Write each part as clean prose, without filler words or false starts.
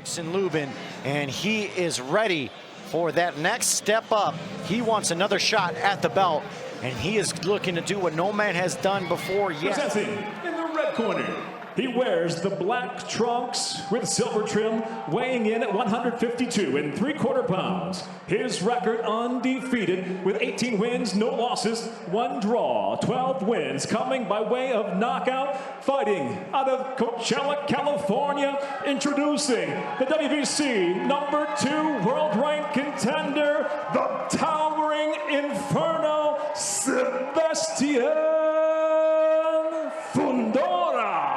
Erickson Lubin, and he is ready for that next step up. He wants another shot at the belt, and he is looking to do what no man has done before yet. Presenting in the red corner, he wears the black trunks with silver trim, weighing in at 152 3/4 pounds. His record undefeated with 18 wins, no losses, 1 draw, 12 wins, coming by way of knockout, fighting out of Coachella, California, introducing the WBC #2 world-ranked contender, the Towering Inferno, Sebastian Fundora.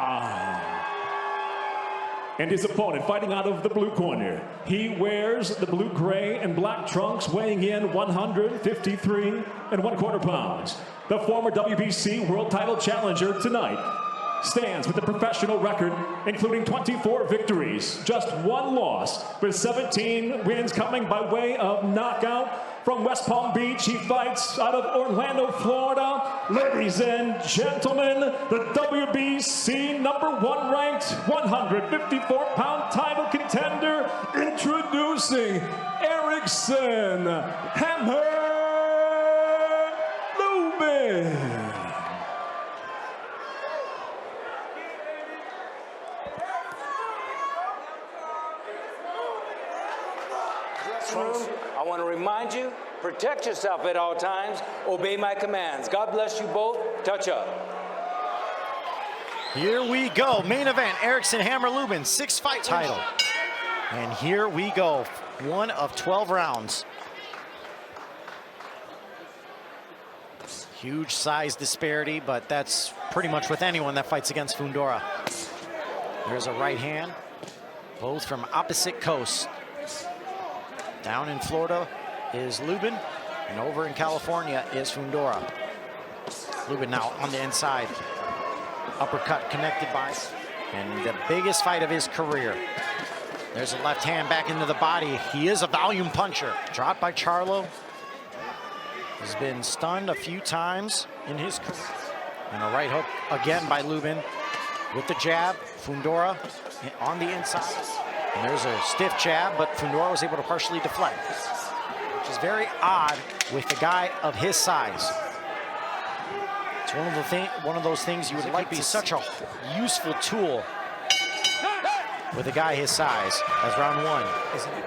And his opponent fighting out of the blue corner. He wears the blue, gray, and black trunks, weighing in 153 1/4 pounds. The former WBC world title challenger tonight stands with a professional record, including 24 victories, just 1 loss, with 17 wins coming by way of knockout. From West Palm Beach, he fights out of Orlando, Florida. Ladies and gentlemen, the WBC #1 ranked 154-pound title contender, introducing Erickson Lubin. I want to remind you, protect yourself at all times, obey my commands. God bless you both. Touch up. Here we go, main event, Erickson Lubin, 6-fight title. And here we go, 1 of 12 rounds. Huge size disparity, but that's pretty much with anyone that fights against Fundora. There's a right hand, both from opposite coasts. Down in Florida is Luben, and over in California is Fundora. Luben now on the inside. Uppercut connected by, and the biggest fight of his career. There's a left hand back into the body. He is a volume puncher. Dropped by Charlo. Has been stunned a few times in his career. And a right hook again by Luben with the jab. Fundora on the inside. And there's a stiff jab, but Fundora was able to partially deflect, which is very odd with a guy of his size. It's one of those things you would like to be such a useful tool with a guy his size as round 1, isn't it?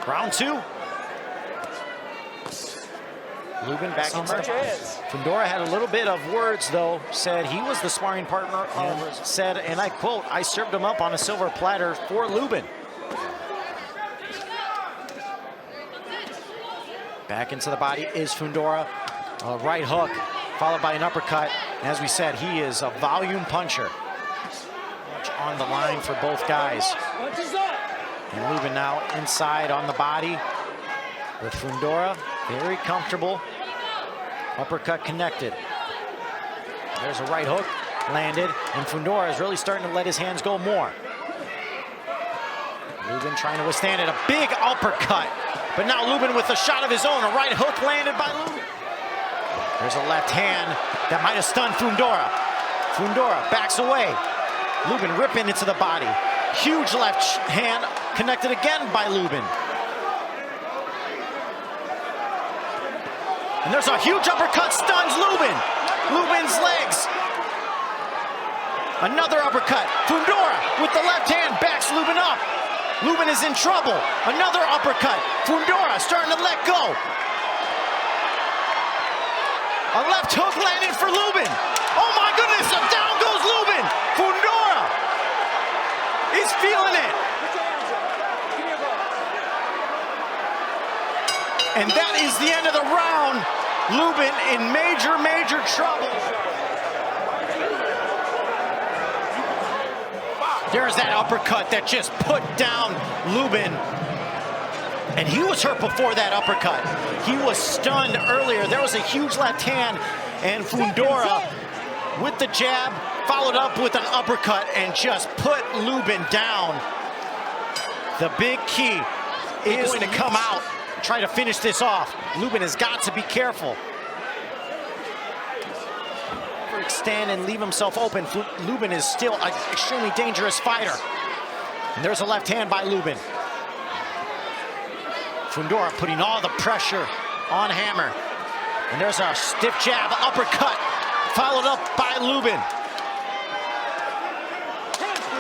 Round 2. Luben back inside. Fundora had a little bit of words, though. Said he was the sparring partner. Said, and I quote, "I served him up on a silver platter for Luben." Back into the body is Fundora. A right hook, followed by an uppercut. And as we said, he is a volume puncher. Much on the line for both guys. And Luben now inside on the body with Fundora. Very comfortable. Uppercut connected. There's a right hook landed, and Fundora is really starting to let his hands go more. Luben trying to withstand it. A big uppercut, but now Luben with a shot of his own. A right hook landed by Luben. There's a left hand that might have stunned Fundora. Fundora backs away. Luben ripping into the body. Huge left hand connected again by Luben. And there's a huge uppercut, stuns Luben. Luben's legs. Another uppercut. Fundora with the left hand backs Luben up. Luben is in trouble. Another uppercut. Fundora starting to let go. A left hook landed for Luben. Oh my goodness, down goes Luben. Fundora is feeling it. And that is the end of the round. Luben in major, major trouble. There's that uppercut that just put down Luben. And he was hurt before that uppercut. He was stunned earlier. There was a huge left hand, and Fundora with the jab followed up with an uppercut and just put Luben down. The big key is going to come out, try to finish this off. Luben has got to be careful. extend and leave himself open. Luben is still an extremely dangerous fighter. And there's a left hand by Luben. Fundora putting all the pressure on Hammer. And there's a stiff jab, uppercut, followed up by Luben.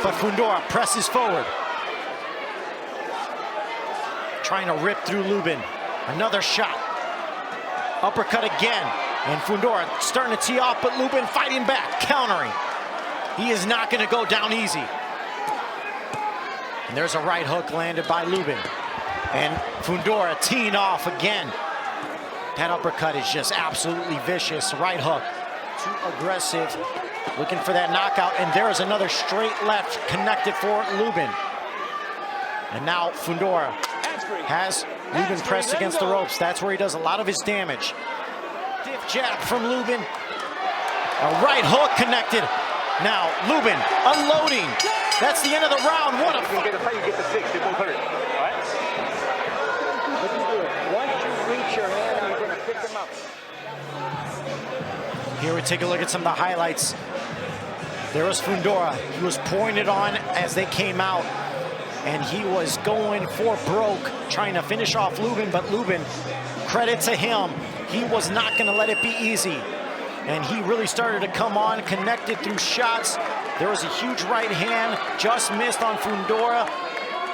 But Fundora presses forward. Trying to rip through Luben. Another shot. Uppercut again. And Fundora starting to tee off, but Luben fighting back, countering. He is not going to go down easy. And there's a right hook landed by Luben. And Fundora teeing off again. That uppercut is just absolutely vicious. Right hook. Too aggressive. Looking for that knockout. And there's another straight left connected for Luben. And now Fundora has Luben pressed against the ropes. That's where he does a lot of his damage. Stiff jab from Luben. A right hook connected. Now Luben unloading. That's the end of the round. What a fight. You get the 6, it won't hurt. All right? Once you reach your hand, you're going to pick them up. Here we take a look at some of the highlights. There was Fundora. He was pointed on as they came out. And he was going for broke, trying to finish off Luben, but Luben, credit to him, he was not going to let it be easy. And he really started to come on, connected through shots. There was a huge right hand, just missed on Fundora.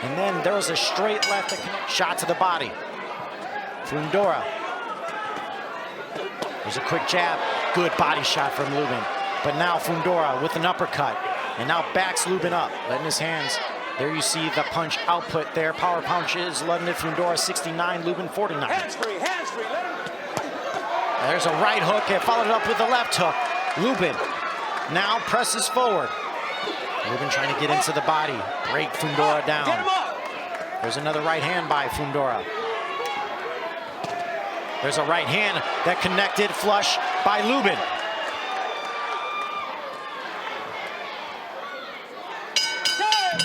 And then there was a straight left shot to the body. Fundora. There's a quick jab, good body shot from Luben. But now Fundora with an uppercut, and now backs Luben up, letting his hands. There you see the punch output there. Power punches, London Fundora 69, Luben 49. Hands free, let him. There's a right hook and followed up with a left hook. Luben now presses forward. Luben trying to get into the body, break Fundora down. Get him up. There's another right hand by Fundora. There's a right hand that connected flush by Luben.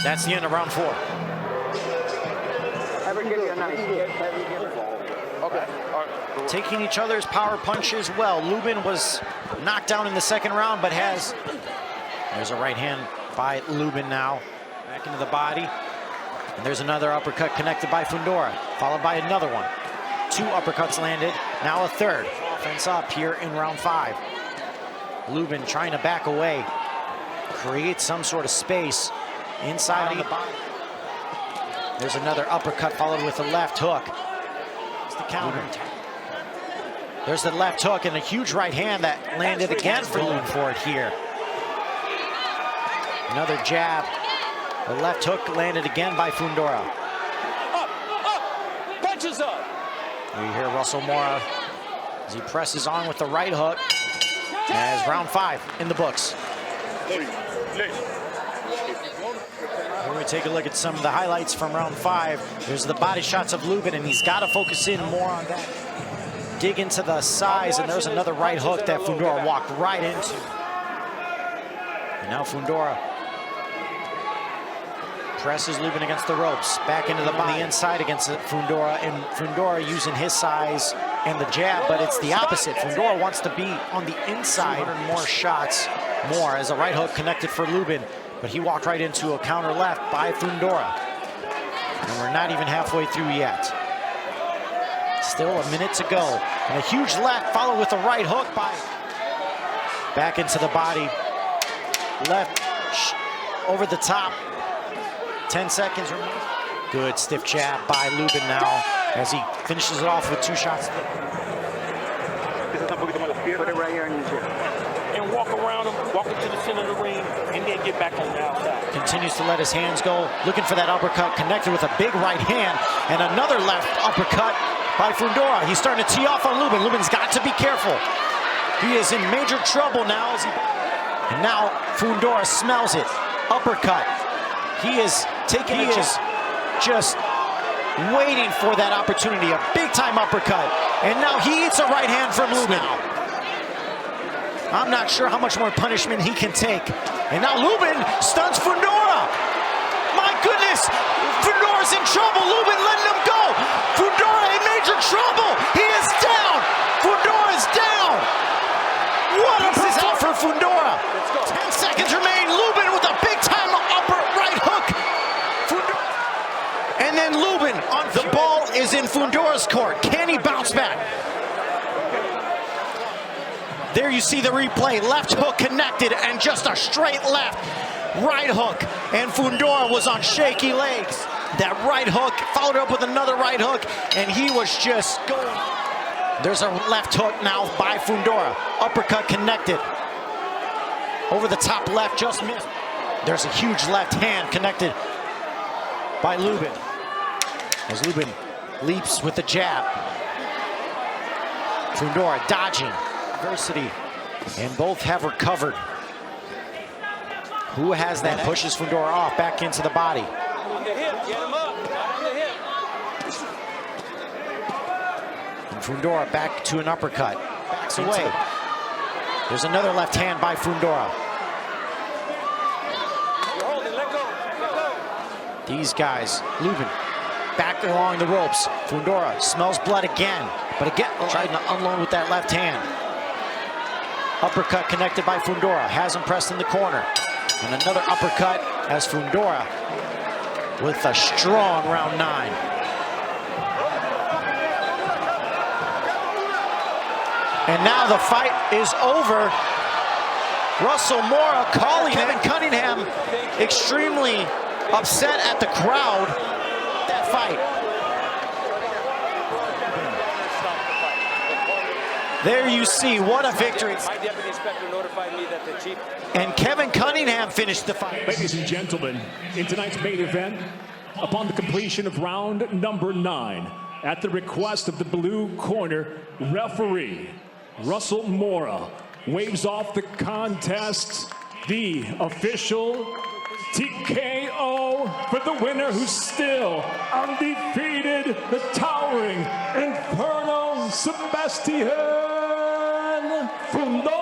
That's the end of round 4. Okay. All right. Taking each other's power punches well. Luben was knocked down in the second round, but has... There's a right hand by Luben now. Back into the body. And there's another uppercut connected by Fundora, followed by another one. 2 uppercuts landed, now a third. Offense up here in round 5. Luben trying to back away, create some sort of space inside on the body. There's another uppercut followed with a left hook. It's the counter. There's the left hook and a huge right hand that landed again for Luben for it here. Another jab. The left hook landed again by Fundora. Up, punches up. We hear Russell Mora as he presses on with the right hook. As round 5 in the books. Here we take a look at some of the highlights from round 5. There's the body shots of Luben, and he's got to focus in more on that. Dig into the size, and there's another right hook that Fundora walked right into. And now Fundora presses Luben against the ropes, back into the body inside against Fundora, and Fundora using his size and the jab, but it's the opposite. Fundora wants to be on the inside. 200 more shots, more as a right hook connected for Luben, but he walked right into a counter left by Fundora. And we're not even halfway through yet. Still a minute to go. And a huge left followed with a right hook by... Back into the body. Left over the top. 10 seconds remaining. Good stiff jab by Luben now as he finishes it off with 2 shots. Put it right here in your chair. And walk around him, walk into the center of the ring, and then get back on the outside. Continues to let his hands go, looking for that uppercut, connected with a big right hand, and another left uppercut by Fundora. He's starting to tee off on Luben. Luben's got to be careful. He is in major trouble now. And now Fundora smells it. Uppercut. He is taking it, just waiting for that opportunity. A big-time uppercut. And now he eats a right hand from Luben. I'm not sure how much more punishment he can take. And now Luben stuns Fundora. My goodness, Fundora's in trouble. Luben letting him go. Fundora in major trouble. He is down. Fundora's down. What a performance for Fundora. There you see the replay. Left hook connected and just a straight left. Right hook. And Fundora was on shaky legs. That right hook followed up with another right hook, and he was just going. There's a left hook now by Fundora. Uppercut connected. Over the top left, just missed. There's a huge left hand connected by Luben. As Luben leaps with the jab. Fundora dodging. Adversity. And both have recovered. Who has that? Pushes Fundora off back into the body. On the hip, get him up. On the hip. And Fundora back to an uppercut. Backs away. There's another left hand by Fundora. Hold it, let go, let go. These guys, Luben, back along the ropes. Fundora smells blood again, but again trying to unload with that left hand. Uppercut connected by Fundora, has him pressed in the corner. And another uppercut as Fundora with a strong round 9. And now the fight is over. Russell Mora calling Kevin Cunningham extremely upset at the crowd. That fight. There you see, what a victory. My deputy inspector notified me that the chief. And Kevin Cunningham finished the fight. Ladies and gentlemen, in tonight's main event, upon the completion of round number 9, at the request of the blue corner referee, Russell Mora waves off the contest. The official TKO for the winner, who's still undefeated, the Towering Inferno, Sebastian Fundora.